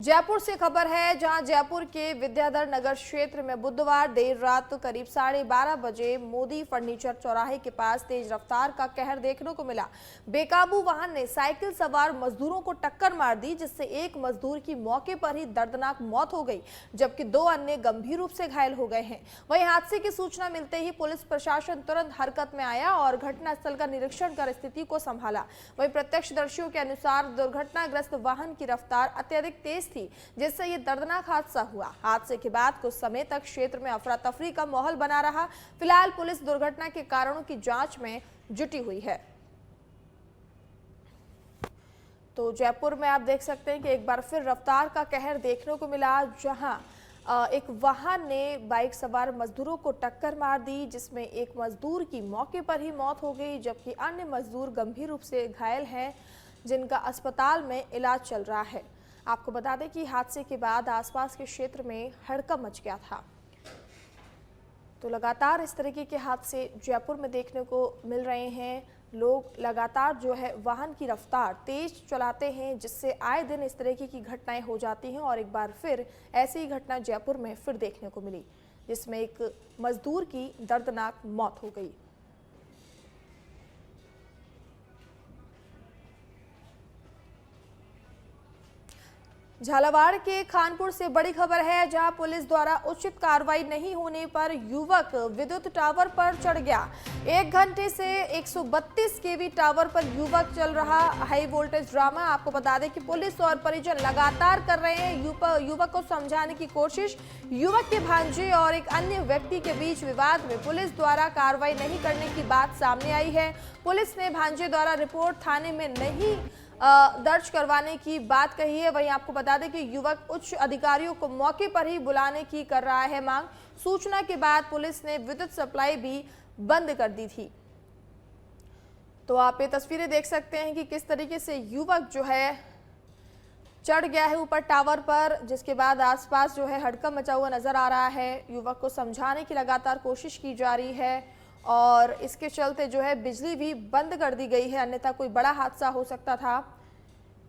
जयपुर से खबर है, जहां जयपुर के विद्याधर नगर क्षेत्र में बुधवार देर रात करीब 12:30 बजे मोदी फर्नीचर चौराहे के पास तेज रफ्तार का कहर देखने को मिला। बेकाबू वाहन ने साइकिल सवार मजदूरों को टक्कर मार दी, जिससे एक मजदूर की मौके पर ही दर्दनाक मौत हो गई, जबकि 2 अन्य गंभीर रूप से घायल हो गए हैं। वहीं हादसे की सूचना मिलते ही पुलिस प्रशासन तुरंत हरकत में आया और घटनास्थल का निरीक्षण कर स्थिति को संभाला। वहीं प्रत्यक्षदर्शियों के अनुसार दुर्घटनाग्रस्त वाहन की रफ्तार अत्यधिक तेज थी, जिससे ये दर्दनाक हादसा हुआ। हादसे के बाद कुछ समय तक क्षेत्र में अफरा तफरी का माहौल बना रहा। फिलहाल पुलिस दुर्घटना के कारणों की जांच में जुटी हुई है। तो जयपुर में आप देख सकते हैं कि एक बार फिर रफ्तार का कहर देखने को मिला, जहां एक वाहन ने बाइक सवार मजदूरों को टक्कर मार दी, जिसमें एक मजदूर की मौके पर ही मौत हो गई, जबकि अन्य मजदूर गंभीर रूप से घायल हैं, जिनका अस्पताल में इलाज चल रहा है। आपको बता दें कि हादसे के बाद आसपास के क्षेत्र में हड़कंप मच गया था। तो लगातार इस तरीके के हादसे जयपुर में देखने को मिल रहे हैं। लोग लगातार जो है वाहन की रफ्तार तेज चलाते हैं, जिससे आए दिन इस तरीके की घटनाएं हो जाती हैं। और एक बार फिर ऐसी ही घटना जयपुर में फिर देखने को मिली, जिसमें एक मजदूर की दर्दनाक मौत हो गई। झालावाड़ के खानपुर से बड़ी खबर है, जहां पुलिस द्वारा उचित कार्रवाई नहीं होने पर युवक विद्युत टावर पर चढ़ गया। 1 घंटे से 132 केवी टावर पर युवक चल रहा हाई वोल्टेज ड्रामा। आपको बता दें कि पुलिस और परिजन लगातार कर रहे हैं युवक को समझाने की कोशिश। युवक के भांजे और एक अन्य व्यक्ति के बीच विवाद में पुलिस द्वारा कार्रवाई नहीं करने की बात सामने आई है। पुलिस ने भांजे द्वारा रिपोर्ट थाने में नहीं दर्ज करवाने की बात कही है। वहीं आपको बता दें कि युवक उच्च अधिकारियों को मौके पर ही बुलाने की कर रहा है मांग। सूचना के बाद पुलिस ने विद्युत सप्लाई भी बंद कर दी थी। तो आप ये तस्वीरें देख सकते हैं कि किस तरीके से युवक जो है चढ़ गया है ऊपर टावर पर, जिसके बाद आसपास जो है हड़कंप मचा हुआ नजर आ रहा है। युवक को समझाने की लगातार कोशिश की जा रही है और इसके चलते जो है बिजली भी बंद कर दी गई है, अन्यथा कोई बड़ा हादसा हो सकता था।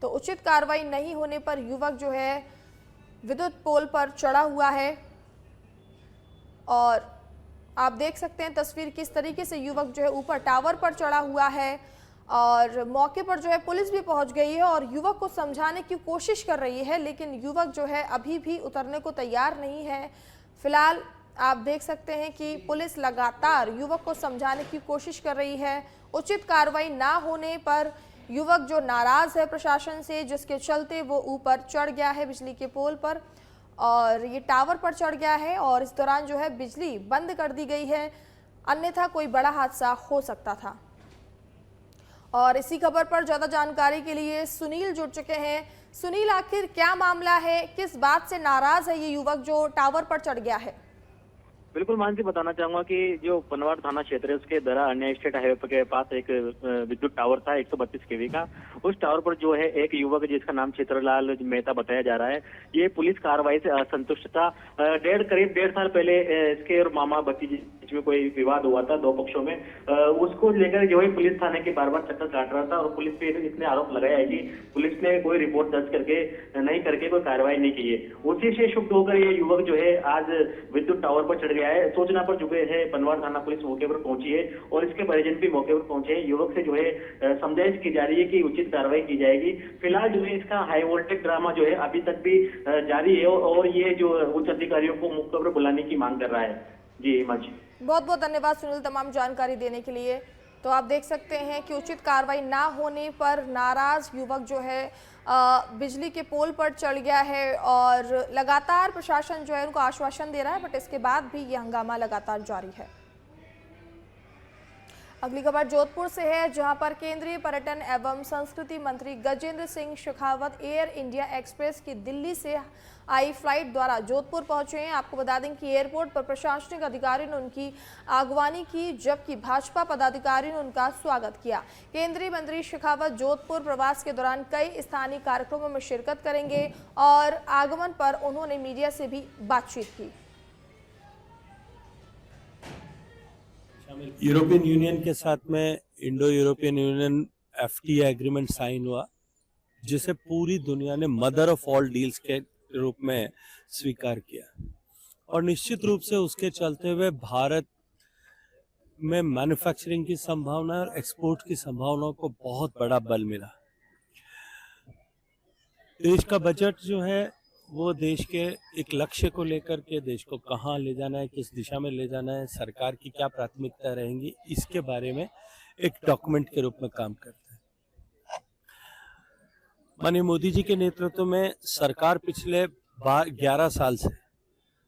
तो उचित कार्रवाई नहीं होने पर युवक जो है विद्युत पोल पर चढ़ा हुआ है और आप देख सकते हैं तस्वीर किस तरीके से युवक जो है ऊपर टावर पर चढ़ा हुआ है और मौके पर जो है पुलिस भी पहुंच गई है और युवक को समझाने की कोशिश कर रही है, लेकिन युवक जो है अभी भी उतरने को तैयार नहीं है। फिलहाल आप देख सकते हैं कि पुलिस लगातार युवक को समझाने की कोशिश कर रही है। उचित कार्रवाई ना होने पर युवक जो नाराज है प्रशासन से, जिसके चलते वो ऊपर चढ़ गया है बिजली के पोल पर और ये टावर पर चढ़ गया है और इस दौरान जो है बिजली बंद कर दी गई है, अन्यथा कोई बड़ा हादसा हो सकता था। और इसी खबर पर ज्यादा जानकारी के लिए सुनील जुड़ चुके हैं। सुनील, आखिर क्या मामला है, किस बात से नाराज है ये युवक जो टावर पर चढ़ गया है? बिल्कुल मानसी, बताना चाहूंगा कि जो पनवाड़ थाना क्षेत्र है उसके दरा अन्य स्टेट हाईवे के पास एक विद्युत टावर था 132 केवी का। उस टावर पर जो है एक युवक जिसका नाम चित्रलाल मेहता बताया जा रहा है, ये पुलिस कार्रवाई से असंतुष्ट था। करीब 1.5 साल पहले इसके और मामा भतीजे में कोई विवाद हुआ था 2 पक्षों में। उसको लेकर जो है पुलिस थाने के बार चक्कर काट रहा था और पुलिस पे इसने आरोप लगाया है कि पुलिस ने कोई रिपोर्ट दर्ज करके कोई कार्रवाई नहीं की है। उसी से क्षुब्ध होकर ये युवक जो है आज विद्युत टावर पर चढ़ गया है। सूचना पर जुगे है पनवाड़ थाना पुलिस मौके पर पहुंची है और इसके परिजन भी मौके पर पहुंचे हैं। युवक से जो है समझाइश की जा रही है कि उचित कार्रवाई की जाएगी। फिलहाल जो है इसका हाई वोल्टेज ड्रामा जो है अभी तक भी जारी है और ये जो उच्च अधिकारियों को मौके पर बुलाने की मांग कर रहा है। जी हिमांशी, बहुत बहुत धन्यवाद सुनील तमाम जानकारी देने के लिए। तो आप देख सकते हैं कि उचित कार्रवाई ना होने पर नाराज युवक जो है बिजली के पोल पर चढ़ गया है और लगातार प्रशासन जो है उनको आश्वासन दे रहा है, बट इसके बाद भी ये हंगामा लगातार जारी है। अगली खबर जोधपुर से है, जहां पर केंद्रीय पर्यटन एवं संस्कृति मंत्री Gajendra Singh Shekhawat air India express की दिल्ली से आई फ्लाइट द्वारा जोधपुर पहुंचे हैं। आपको बता दें कि एयरपोर्ट पर प्रशासनिक अधिकारियों ने उनकी आगवानी की, जबकि भाजपा पदाधिकारियों ने उनका स्वागत किया। केंद्रीय मंत्री शेखावत जोधपुर प्रवास के दौरान कई स्थानीय कार्यक्रमों में शिरकत करेंगे और आगमन पर उन्होंने मीडिया से भी बातचीत की। यूरोपियन यूनियन के साथ में Indo European union FTA agreement sign हुआ जिसे पूरी दुनिया ने मदर ऑफ ऑल डील्स के रूप में स्वीकार किया, और निश्चित रूप से उसके चलते हुए भारत में मैन्युफैक्चरिंग की संभावना और एक्सपोर्ट की संभावनाओं को बहुत बड़ा बल मिला। देश का बजट जो है वो देश के एक लक्ष्य को लेकर के, देश को कहाँ ले जाना है, किस दिशा में ले जाना है, सरकार की क्या प्राथमिकता रहेंगी, इसके बारे में एक डॉक्यूमेंट के रूप में काम करता है। माननीय मोदी जी के नेतृत्व में सरकार पिछले 11 साल से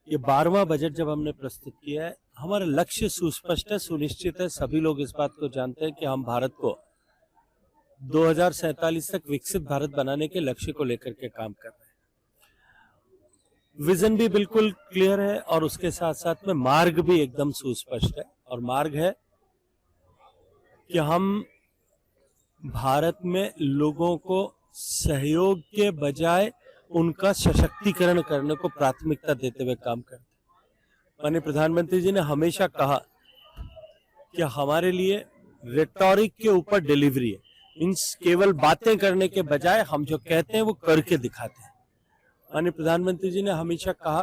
ये 12वां बजट जब हमने प्रस्तुत किया है, हमारा लक्ष्य सुस्पष्ट है, सुनिश्चित है। सभी लोग इस बात को जानते हैं कि हम भारत को 2047 तक विकसित भारत बनाने के लक्ष्य को लेकर के काम कर रहे हैं। विजन भी बिल्कुल क्लियर है और उसके साथ साथ में मार्ग भी एकदम सुस्पष्ट है, और मार्ग है कि हम भारत में लोगों को सहयोग के बजाय उनका सशक्तिकरण करने को प्राथमिकता देते हुए काम करते हैं। माननीय प्रधानमंत्री जी ने हमेशा कहा कि हमारे लिए रेटोरिक के ऊपर डिलीवरी है, मीन्स केवल बातें करने के बजाय हम जो कहते हैं वो करके दिखाते हैं। माननीय प्रधानमंत्री जी ने हमेशा कहा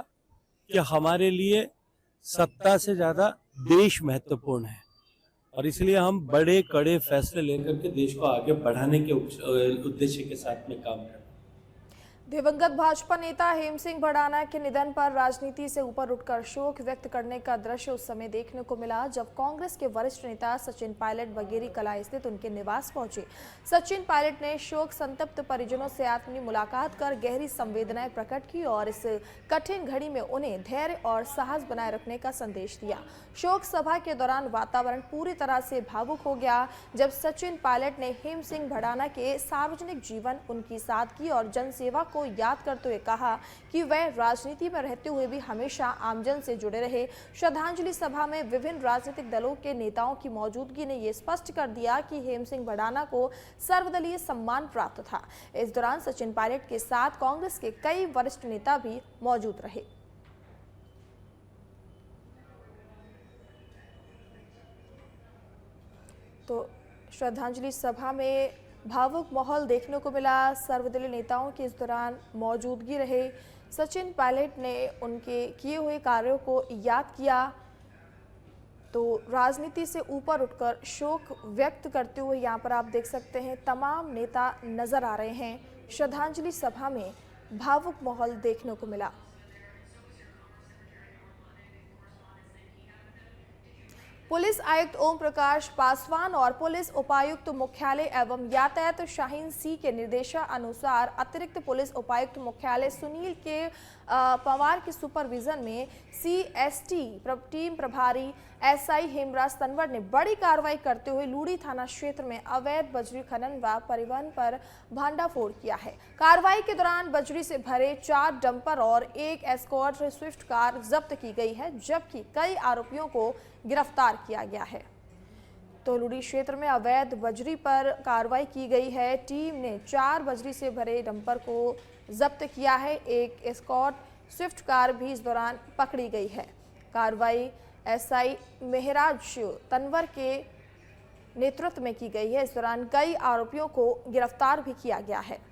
कि हमारे लिए सत्ता से ज्यादा देश महत्वपूर्ण है, और इसलिए हम बड़े कड़े फैसले लेकर के देश को आगे बढ़ाने के उद्देश्य के साथ में काम करते हैं। दिवंगत भाजपा नेता हेम सिंह भड़ाना के निधन पर राजनीति से ऊपर उठकर शोक व्यक्त करने का दृश्य उस समय देखने को मिला जब कांग्रेस के वरिष्ठ नेता सचिन पायलट बगेरी कला स्थित उनके निवास पहुंचे। सचिन पायलट ने शोक संतप्त परिजनों से अपनी मुलाकात कर गहरी संवेदनाएं प्रकट की और इस कठिन घड़ी में उन्हें धैर्य और साहस बनाए रखने का संदेश दिया। शोक सभा के दौरान वातावरण पूरी तरह से भावुक हो गया जब सचिन पायलट ने हेम सिंह भड़ाना के सार्वजनिक जीवन, उनकी सादगी और जनसेवा को याद करते हुए कहा कि वह राजनीति में रहते हुए भी हमेशा आमजन से जुड़े रहे। श्रद्धांजलि सभा में विभिन्न राजनीतिक दलों के नेताओं की मौजूदगी ने यह स्पष्ट कर दिया कि हेम सिंह भड़ाना को सर्वदलीय सम्मान प्राप्त था। इस दौरान सचिन पायलट के साथ कांग्रेस के कई वरिष्ठ नेता भी मौजूद रहे। तो श्रद्धांजलि सभा में भावुक माहौल देखने को मिला। सर्वदलीय नेताओं की इस दौरान मौजूदगी रहे। सचिन पायलट ने उनके किए हुए कार्यों को याद किया तो राजनीति से ऊपर उठकर शोक व्यक्त करते हुए यहाँ पर आप देख सकते हैं तमाम नेता नजर आ रहे हैं। श्रद्धांजलि सभा में भावुक माहौल देखने को मिला। पुलिस आयुक्त ओम प्रकाश पासवान और पुलिस उपायुक्त मुख्यालय एवं यातायात शाहीन सी के निर्देशानुसार अतिरिक्त पुलिस उपायुक्त मुख्यालय सुनील के पवार के सुपरविजन में CST टीम प्रभारी SI हेमराज तनवर ने बड़ी कार्रवाई करते हुए लूड़ी थाना क्षेत्र में अवैध बजरी खनन व परिवहन पर भांडाफोड़ किया है। कार्रवाई के दौरान बजरी से भरे 4 डंपर और 1 एस्कॉर्ट स्विफ्ट कार जब्त की गई है, जबकि कई आरोपियों को गिरफ्तार किया गया है। तो लूड़ी क्षेत्र में अवैध बजरी पर कार्रवाई की गई है। टीम ने 4 बजरी से भरे डंपर को जब्त किया है। 1 एस्कॉर्ट स्विफ्ट कार भी इस दौरान पकड़ी गई है। कार्रवाई SI मेहराज तनवर के नेतृत्व में की गई है। इस दौरान कई आरोपियों को गिरफ्तार भी किया गया है।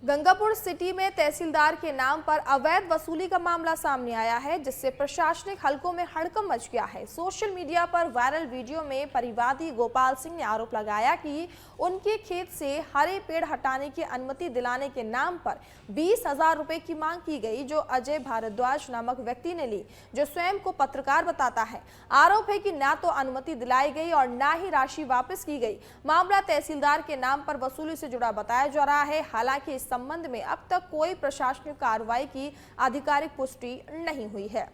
गंगापुर सिटी में तहसीलदार के नाम पर अवैध वसूली का मामला सामने आया है, जिससे प्रशासनिक हलकों में हड़कंप मच गया है। सोशल मीडिया पर वायरल वीडियो में परिवादी गोपाल सिंह ने आरोप लगाया कि उनके खेत से हरे पेड़ हटाने की अनुमति दिलाने के नाम पर 20,000 रुपए की मांग की गई, जो अजय भारद्वाज नामक व्यक्ति ने ली, जो स्वयं को पत्रकार बताता है। आरोप है कि ना तो अनुमति दिलाई गई और ना ही राशि वापस की गई। मामला तहसीलदार के नाम पर वसूली से जुड़ा बताया जा रहा है। हालांकि इस संबंध में अब तक कोई प्रशासनिक कार्रवाई की आधिकारिक पुष्टि नहीं हुई है।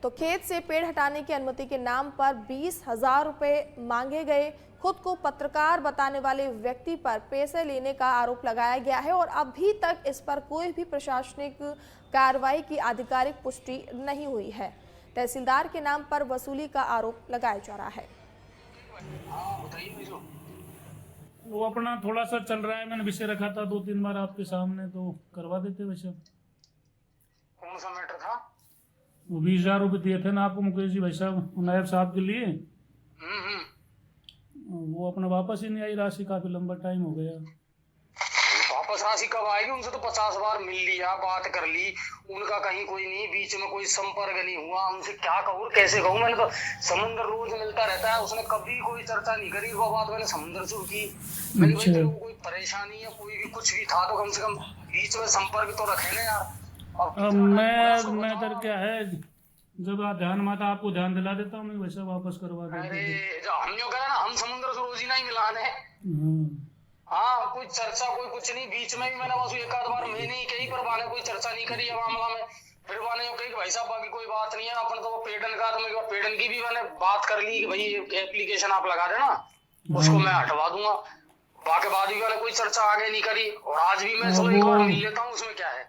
तो खेत से पेड़ हटाने की अनुमति के नाम पर 20,000 रुपए मांगे गए। खुद को पत्रकार बताने वाले व्यक्ति पर पैसे लेने का आरोप लगाया गया है और अभी तक इस पर कोई भी प्रशासनिक कार्रवाई की आधिकारिक पुष्टि नहीं हुई है। तहसीलदार के नाम पर वसूली का आरोप लगाया जा रहा है। वो अपना थोड़ा सा चल रहा है, मैंने विषय रखा था 2-3 बार आपके सामने, तो करवा देते वैसे। कौन सा मैटर था? वो 20,000 रुपये दिए थे ना आपको मुकेश जी भाई साहब नायब साहब के लिए, वो अपना वापस ही नहीं आई राशि, काफी लंबा टाइम हो गया। वापस राशि कब आएगी? उनसे तो 50 बार मिल लिया, बात कर ली, उनका कहीं कोई नहीं, बीच में कोई संपर्क नहीं हुआ। उनसे क्या कहूँ, कैसे कहूँ? मैंने तो समुद्र रोज मिलता रहता है, उसने कभी कोई चर्चा नहीं करी। वो बात मैंने समुद्र से की, मैंने भाई तेरे को कोई परेशानी या कोई भी कुछ भी था तो कम से कम बीच में संपर्क तो रखे ना यार। मैं इधर क्या है, जब आप ध्यान माता आपको ध्यान दिला देता हूँ, मैं वैसा वापस करवा देता हूँ। अरे जो हम जो करा ना, हम समुद्र से रोज ही नहीं मिलाने। हाँ, कोई चर्चा कोई कुछ नहीं। बीच में भी मैंने बस एक आध बार मैंने ही कही, पर बाने कोई चर्चा नहीं करी है मामला में। फिर बाने कही कि भाई साहब बाकी कोई बात नहीं है, अपन तो वो पेडन का, तो मैं पेडन की भी मैंने बात कर ली कि भाई एप्लीकेशन आप लगा देना, उसको मैं हटवा दूंगा। बाकी बाद भी मैंने कोई चर्चा आगे नहीं करी। और आज भी मैं चलो एक बार मिल लेता हूँ, उसमें क्या है।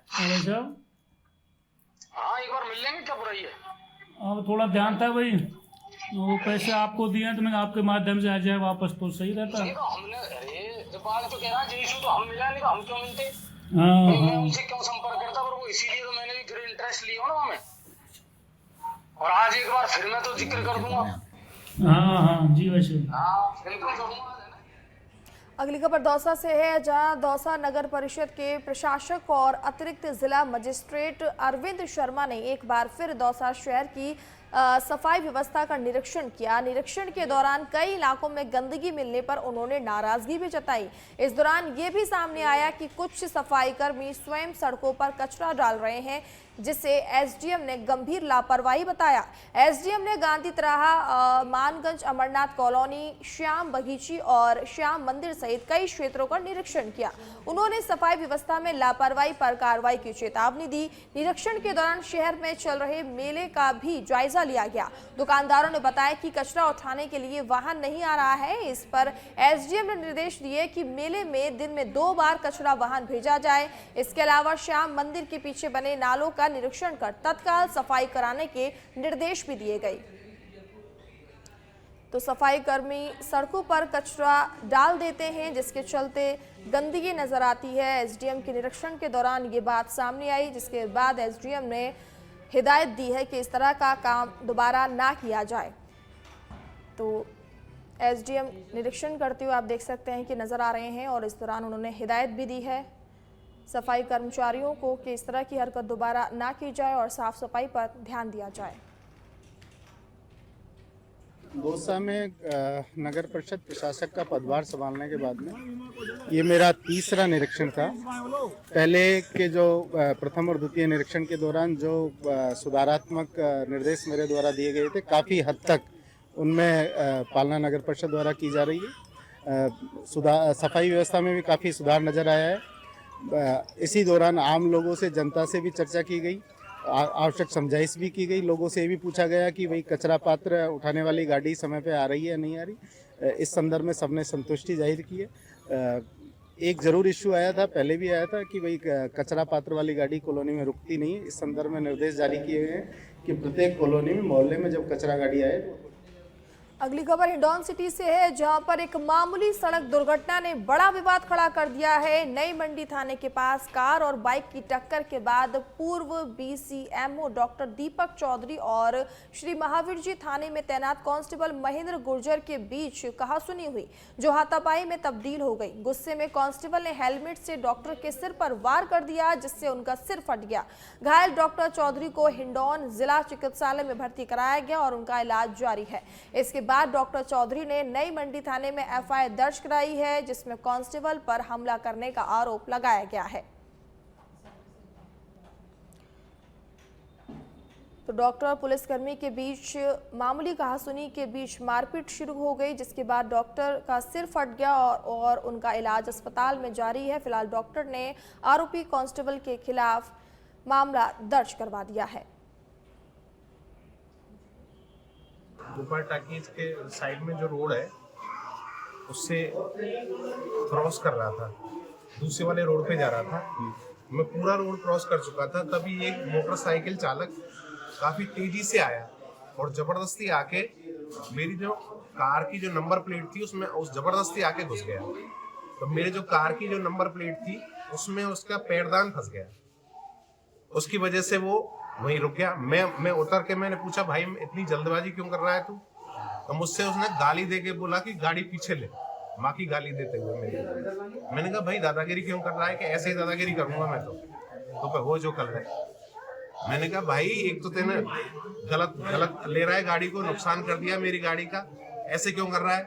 हाँ, एक बार मिल लेंगे, क्या बुराई है। अब थोड़ा ध्यान था भाई, वो पैसे आपको दिए तो मैं आपके माध्यम से आ जाए वापस तो सही रहता है। हमने अरे जब बात तो कह रहा जैसू तो हम मिला नहीं, तो हम क्यों मिलते? मैं उनसे क्यों संपर्क करता? पर वो इसीलिए तो मैंने भी फिर इंटरेस्ट लिया ना हमें। और आज एक बार फिर मैं तो जिक्र कर दूंगा। हाँ जी वैसे बिल्कुल करूंगा। अगली खबर दौसा से है, जहां दौसा नगर परिषद के प्रशासक और अतिरिक्त जिला मजिस्ट्रेट अरविंद शर्मा ने एक बार फिर दौसा शहर की सफाई व्यवस्था का निरीक्षण किया। निरीक्षण के दौरान कई इलाकों में गंदगी मिलने पर उन्होंने नाराजगी भी जताई। इस दौरान ये भी सामने आया कि कुछ सफाई कर्मी स्वयं सड़कों पर कचरा डाल रहे हैं, जिसे एसडीएम ने गंभीर लापरवाही बताया। एसडीएम ने गांधी तराहा, मानगंज, अमरनाथ कॉलोनी, श्याम बगीची और श्याम मंदिर सहित कई क्षेत्रों का निरीक्षण किया। उन्होंने सफाई व्यवस्था में लापरवाही पर कार्रवाई की चेतावनी दी। निरीक्षण के दौरान शहर में चल रहे मेले का भी जायजा लिया गया। दुकानदारों ने बताया कि कचरा उठाने के लिए वाहन नहीं आ रहा है। इस पर एसडीएम ने निर्देश दिए कि मेले में दिन में 2 बार कचरा वाहन भेजा जाए। इसके अलावा श्याम मंदिर के पीछे बने नालों का निरीक्षण कर तत्काल सफाई कराने के निर्देश भी दिए गए। तो सफाई कर्मी सड़कों पर कचरा डाल देते हैं, जिसके चलते गंदगी नजर आती है। एसडीएम के निरीक्षण के दौरान ये बात सामने आई, जिसके बाद एसडीएम ने हिदायत दी है कि इस तरह का काम दोबारा ना किया जाए। तो एसडीएम निरीक्षण करते हुए आप देख सकते हैं कि नजर आ रहे हैं, और इस दौरान उन्होंने हिदायत भी दी है सफाई कर्मचारियों को कि इस तरह की हरकत दोबारा ना की जाए और साफ सफाई पर ध्यान दिया जाए। दौसा में नगर परिषद प्रशासक का पदभार संभालने के बाद में ये मेरा तीसरा निरीक्षण था। पहले के जो प्रथम और द्वितीय निरीक्षण के दौरान जो सुधारात्मक निर्देश मेरे द्वारा दिए गए थे, काफ़ी हद तक उनमें पालना नगर परिषद द्वारा की जा रही है। सफाई व्यवस्था में भी काफ़ी सुधार नज़र आया है। इसी दौरान आम लोगों से, जनता से भी चर्चा की गई, आवश्यक समझाइश भी की गई। लोगों से भी पूछा गया कि भाई कचरा पात्र उठाने वाली गाड़ी समय पे आ रही है या नहीं आ रही। इस संदर्भ में सबने संतुष्टि जाहिर की है। एक ज़रूर इश्यू आया था, पहले भी आया था कि भाई कचरा पात्र वाली गाड़ी कॉलोनी में रुकती नहीं है। इस संदर्भ में निर्देश जारी किए गए हैं कि प्रत्येक कॉलोनी में, मोहल्ले में जब कचरा गाड़ी आए। अगली खबर हिंडौन सिटी से है, जहां पर एक मामूली सड़क दुर्घटना ने बड़ा विवाद खड़ा कर दिया है। नई मंडी थाने के पास कार और बाइक की टक्कर के बाद पूर्व बीसीएमओ डॉक्टर दीपक चौधरी और श्री महावीर जी थाने में तैनात कांस्टेबल महेंद्र गुर्जर के बीच कहासुनी हुई, जो हाथापाई में तब्दील हो गई। गुस्से में कांस्टेबल ने हेलमेट से डॉक्टर के सिर पर वार कर दिया, जिससे उनका सिर फट गया। घायल डॉक्टर चौधरी को हिंडौन जिला चिकित्सालय में भर्ती कराया गया और उनका इलाज जारी है। इसके बाद डॉक्टर चौधरी ने नई मंडी थाने में एफआईआर दर्ज कराई है, जिसमें कांस्टेबल पर हमला करने का आरोप लगाया गया है। तो डॉक्टर और पुलिसकर्मी के बीच मामूली कहासुनी के बीच मारपीट शुरू हो गई, जिसके बाद डॉक्टर का सिर फट गया और उनका इलाज अस्पताल में जारी है। फिलहाल डॉक्टर ने आरोपी कांस्टेबल के खिलाफ मामला दर्ज करवा दिया है। गोपाल टाकीज के साइड में जो रोड है उससे क्रॉस कर रहा था, दूसरे वाले रोड पे जा रहा था। मैं पूरा रोड क्रॉस कर चुका था, तभी एक मोटरसाइकिल चालक काफी तेजी से आया और जबरदस्ती आके मेरी जो कार की जो नंबर प्लेट थी उसमें जबरदस्ती आके घुस गया। तो मेरे जो कार की जो नंबर प्लेट थी उसमें उसका पैरदान फंस गया। उसकी वजह से वो वहीं रुक गया। मैं उतर के मैंने पूछा, भाई इतनी जल्दबाजी क्यों कर रहा है तू? तो मुझसे उसने गाली दे के बोला कि गाड़ी पीछे ले, माँ की गाली देते हुए मैंने कहा भाई दादागिरी क्यों कर रहा है? कि ऐसे ही दादागिरी करूंगा मैं तो वो जो कर रहा है। मैंने कहा भाई एक तो तेने गलत ले रहा है, गाड़ी को नुकसान कर दिया मेरी गाड़ी का, ऐसे क्यों कर रहा है?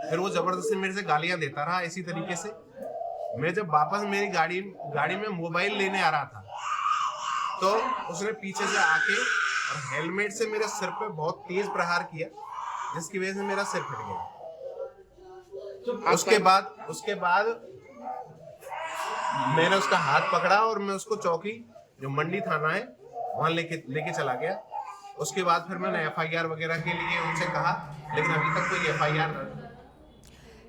फिर वो जबरदस्ती मेरे से गालियां देता रहा इसी तरीके से। मैं जब वापस मेरी गाड़ी में मोबाइल लेने आ रहा था तो उसने पीछे से आके और हेलमेट से मेरे सिर पे बहुत तेज प्रहार किया, जिसकी वजह से मेरा सिर फट गया। उसके बाद मैंने उसका हाथ पकड़ा और मैं उसको चौकी जो मंडी थाना है वहां लेके चला गया। उसके बाद फिर मैंने FIR वगैरह के लिए उनसे कहा, लेकिन अभी तक कोई FIR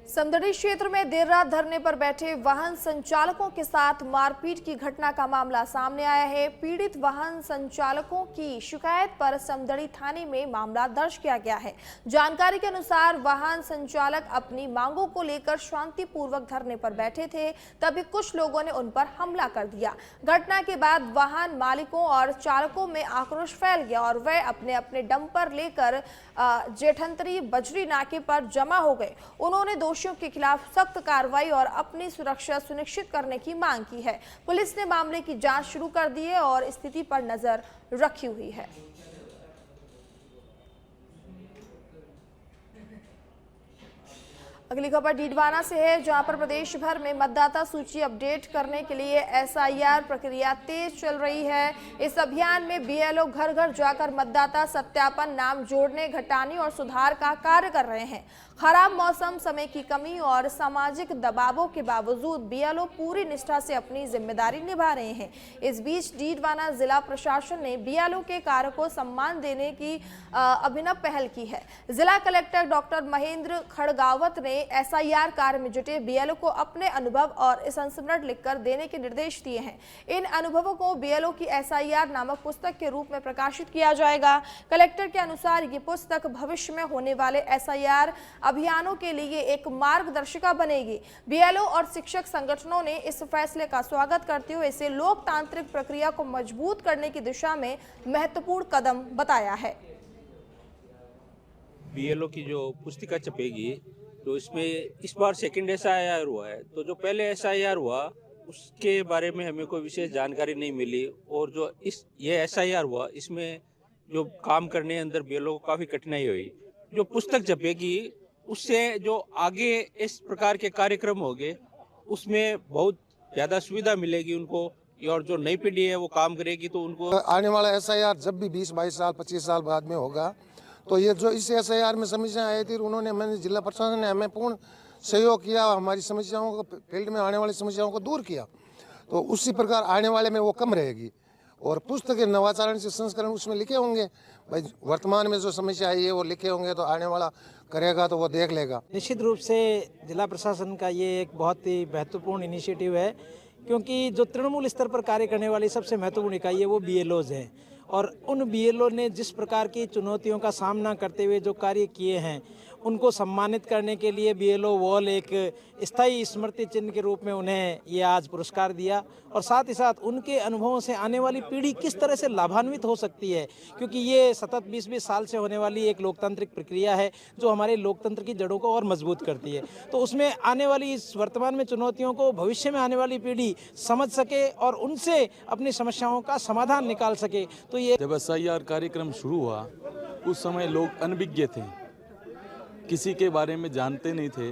समदड़ी क्षेत्र में देर रात धरने पर बैठे वाहन संचालकों के साथ मारपीट की घटना का मामला सामने आया है। पीड़ित वाहन संचालकों की शिकायत पर समदड़ी थाने में मामला दर्ज किया गया है। जानकारी के अनुसार वाहन संचालक अपनी मांगों को लेकर शांतिपूर्वक धरने पर बैठे थे, तभी कुछ लोगों ने उन पर हमला कर दिया। घटना के बाद वाहन मालिकों और चालकों में आक्रोश फैल गया और वे अपने अपने डंपर लेकर जेठंतरी बजरी नाके पर जमा हो गए। उन्होंने दोषियों के खिलाफ सख्त कार्रवाई और अपनी सुरक्षा सुनिश्चित करने की मांग की है। पुलिस ने मामले की जांच शुरू कर दी है और स्थिति पर नजर रखी हुई है। अगली खबर डीडवाना से है, जहां पर प्रदेश भर में मतदाता सूची अपडेट करने के लिए SIR प्रक्रिया तेज चल रही है। इस अभियान में BLO घर घर जाकर मतदाता सत्यापन, नाम जोड़ने, घटाने और सुधार का कार्य कर रहे हैं। खराब मौसम, समय की कमी और सामाजिक दबावों के बावजूद BLO पूरी निष्ठा से अपनी जिम्मेदारी निभा रहे हैं। इस बीच डीडवाना जिला प्रशासन ने BLO के कार्य को सम्मान देने की अभिनव पहल की है। जिला कलेक्टर डॉक्टर महेंद्र खड़गावत ने SIR कार्य में जुटे BLO को अपने अनुभव और संस्मरण लिखकर देने के निर्देश दिए हैं। इन अनुभवों को BLO की SIR नामक पुस्तक के रूप में प्रकाशित किया जाएगा। कलेक्टर के अनुसार ये पुस्तक भविष्य में होने वाले SIR अभियानों के लिए एक मार्गदर्शिका बनेगी। BLO और शिक्षक संगठनों ने इस फैसले का स्वागत करते हुए इसे लोकतांत्रिक प्रक्रिया को मजबूत करने की दिशा में महत्वपूर्ण कदम बताया है। BLO की जो पुस्तिका छपेगी तो इसमें इस बार सेकंड SIR हुआ है, तो जो पहले SIR हुआ उसके बारे में हमें कोई विशेष जानकारी नहीं मिली, और जो ये SIR हुआ इसमें जो काम करने अंदर BLO को काफ़ी कठिनाई हुई। जो पुस्तक छपेगी उससे जो आगे इस प्रकार के कार्यक्रम होंगे उसमें बहुत ज़्यादा सुविधा मिलेगी उनको, और जो नई पीढ़ी है वो काम करेगी तो उनको आने वाला SIR जब भी 20-22 साल 25 साल बाद में होगा तो ये जो इस SIR में समस्याएं आई थी मैंने जिला प्रशासन ने हमें पूर्ण सहयोग किया, हमारी समस्याओं को फील्ड में आने वाली समस्याओं को दूर किया, तो उसी प्रकार आने वाले में वो कम रहेगी। और पुस्तक के नवाचारण से संस्करण उसमें लिखे होंगे, भाई वर्तमान में जो समस्या आई है वो लिखे होंगे, तो आने वाला करेगा तो वो देख लेगा। निश्चित रूप से जिला प्रशासन का ये एक बहुत ही महत्वपूर्ण इनिशिएटिव है, क्योंकि जो तृणमूल स्तर पर कार्य करने वाली सबसे महत्वपूर्ण इकाई है वो BLOs हैं, और उन BLO ने जिस प्रकार की चुनौतियों का सामना करते हुए जो कार्य किए हैं उनको सम्मानित करने के लिए BLO वॉल एक स्थायी स्मृति चिन्ह के रूप में उन्हें ये आज पुरस्कार दिया, और साथ ही साथ उनके अनुभवों से आने वाली पीढ़ी किस तरह से लाभान्वित हो सकती है, क्योंकि ये सतत 20-20 साल से होने वाली एक लोकतांत्रिक प्रक्रिया है जो हमारे लोकतंत्र की जड़ों को और मजबूत करती है। तो उसमें आने वाली इस वर्तमान में चुनौतियों को भविष्य में आने वाली पीढ़ी समझ सके और उनसे अपनी समस्याओं का समाधान निकाल सके। तो ये जब SIR कार्यक्रम शुरू हुआ उस समय लोग अनभिज्ञ थे, किसी के बारे में जानते नहीं थे,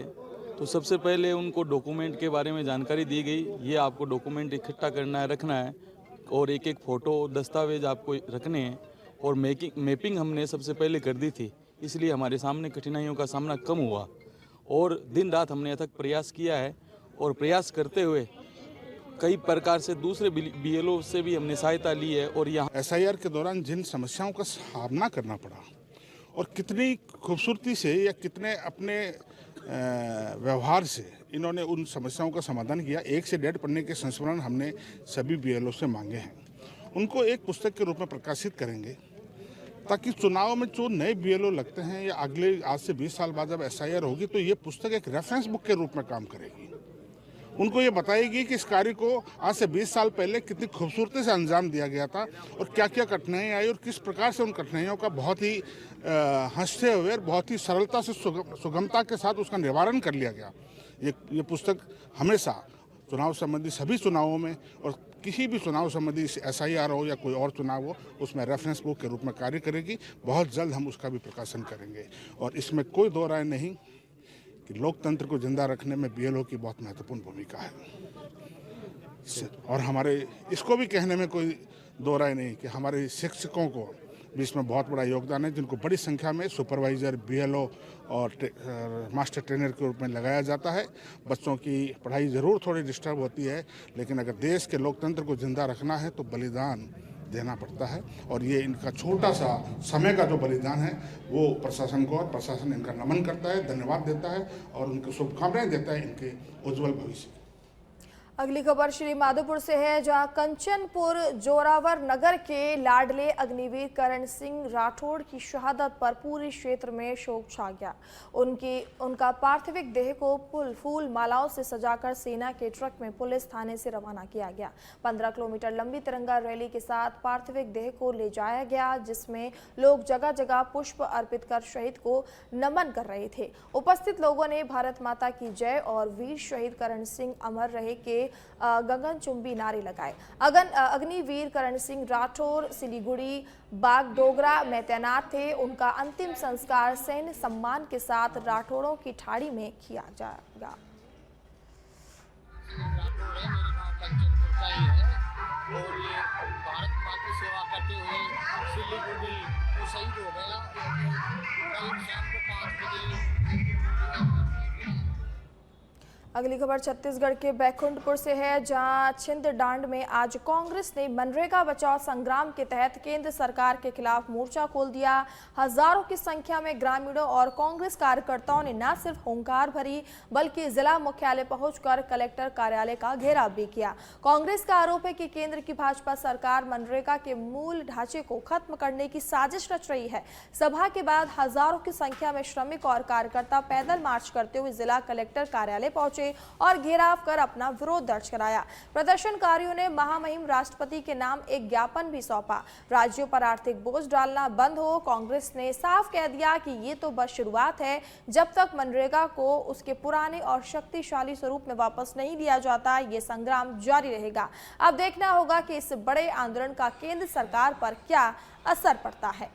तो सबसे पहले उनको डॉक्यूमेंट के बारे में जानकारी दी गई, ये आपको डॉक्यूमेंट इकट्ठा करना है, रखना है, और एक एक फ़ोटो दस्तावेज आपको रखने हैं, और मैपिंग हमने सबसे पहले कर दी थी, इसलिए हमारे सामने कठिनाइयों का सामना कम हुआ, और दिन रात हमने अथक प्रयास किया है, और प्रयास करते हुए कई प्रकार से दूसरे BLO से भी हमने सहायता ली है। और यहाँ SIR के दौरान जिन समस्याओं का सामना करना पड़ा और कितनी खूबसूरती से या कितने अपने व्यवहार से इन्होंने उन समस्याओं का समाधान किया, 1 से 1.5 पन्ने के संस्मरण हमने सभी BLO से मांगे हैं। उनको एक पुस्तक के रूप में प्रकाशित करेंगे ताकि चुनाव में जो नए BLO लगते हैं या अगले आज से 20 साल बाद जब SIR होगी तो ये पुस्तक एक रेफरेंस बुक के रूप में काम करेगी। उनको ये बताएगी कि इस कार्य को आज से 20 साल पहले कितनी खूबसूरती से अंजाम दिया गया था और क्या क्या कठिनाइयाँ आई और किस प्रकार से उन कठिनाइयों का बहुत ही हंसते हुए और बहुत ही सरलता से सुगमता के साथ उसका निवारण कर लिया गया। ये पुस्तक हमेशा चुनाव संबंधी सभी चुनावों में और किसी भी चुनाव संबंधी SIR हो या कोई और चुनाव हो उसमें रेफरेंस बुक के रूप में कार्य करेगी। बहुत जल्द हम उसका भी प्रकाशन करेंगे और इसमें कोई दो राय नहीं कि लोकतंत्र को जिंदा रखने में BLO की बहुत महत्वपूर्ण भूमिका है और हमारे इसको भी कहने में कोई दो राय नहीं कि हमारे शिक्षकों को भी इसमें बहुत बड़ा योगदान है, जिनको बड़ी संख्या में सुपरवाइज़र, BLO और मास्टर ट्रेनर के रूप में लगाया जाता है। बच्चों की पढ़ाई ज़रूर थोड़ी डिस्टर्ब होती है, लेकिन अगर देश के लोकतंत्र को जिंदा रखना है तो बलिदान देना पड़ता है और ये इनका छोटा सा समय का जो बलिदान है वो प्रशासन को, और प्रशासन इनका नमन करता है, धन्यवाद देता है और उनको शुभकामनाएं देता है इनके उज्जवल भविष्य। अगली खबर श्री माधोपुर से है, जहां कंचनपुर जोरावर नगर के लाडले अग्निवीर करण सिंह राठौड़ की शहादत पर पूरे क्षेत्र में शोक छा गया। उनका पार्थिविक देह को फूल मालाओं से सजाकर सेना के ट्रक में पुलिस थाने से रवाना किया गया। 15 किलोमीटर लंबी तिरंगा रैली के साथ पार्थिविक देह को ले जाया गया, जिसमें लोग जगह जगह पुष्प अर्पित कर शहीद को नमन कर रहे थे। उपस्थित लोगों ने भारत माता की जय और वीर शहीद करण सिंह अमर रहे के गगनचुंबी नारे लगाए। अग्निवीर करण सिंह राठौर सिलीगुड़ी बागडोगरा में तैनात थे। उनका अंतिम संस्कार सैन्य सम्मान के साथ राठौड़ों की ठाड़ी में किया जाएगा। अगली खबर छत्तीसगढ़ के बैकुंठपुर से है, जहां छिंदडांड में आज कांग्रेस ने मनरेगा बचाओ संग्राम के तहत केंद्र सरकार के खिलाफ मोर्चा खोल दिया। हजारों की संख्या में ग्रामीणों और कांग्रेस कार्यकर्ताओं ने न सिर्फ हुंकार भरी बल्कि जिला मुख्यालय पहुंचकर कलेक्टर कार्यालय का घेराव भी किया। कांग्रेस का आरोप है कि केंद्र की भाजपा सरकार मनरेगा के मूल ढांचे को खत्म करने की साजिश रच रही है। सभा के बाद हजारों की संख्या में श्रमिक और कार्यकर्ता पैदल मार्च करते हुए जिला कलेक्टर कार्यालय पहुंचे और घेराव कर अपना विरोध दर्ज कराया। प्रदर्शनकारियों ने महामहिम राष्ट्रपति के नाम एक ज्ञापन भी सौंपा। राज्यों पर आर्थिक बोझ डालना बंद हो। कांग्रेस ने साफ कह दिया कि ये तो बस शुरुआत है, जब तक मनरेगा को उसके पुराने और शक्तिशाली स्वरूप में वापस नहीं लिया जाता ये संग्राम जारी रहेगा। अब देखना होगा कि इस बड़े आंदोलन का केंद्र सरकार पर क्या असर पड़ता है।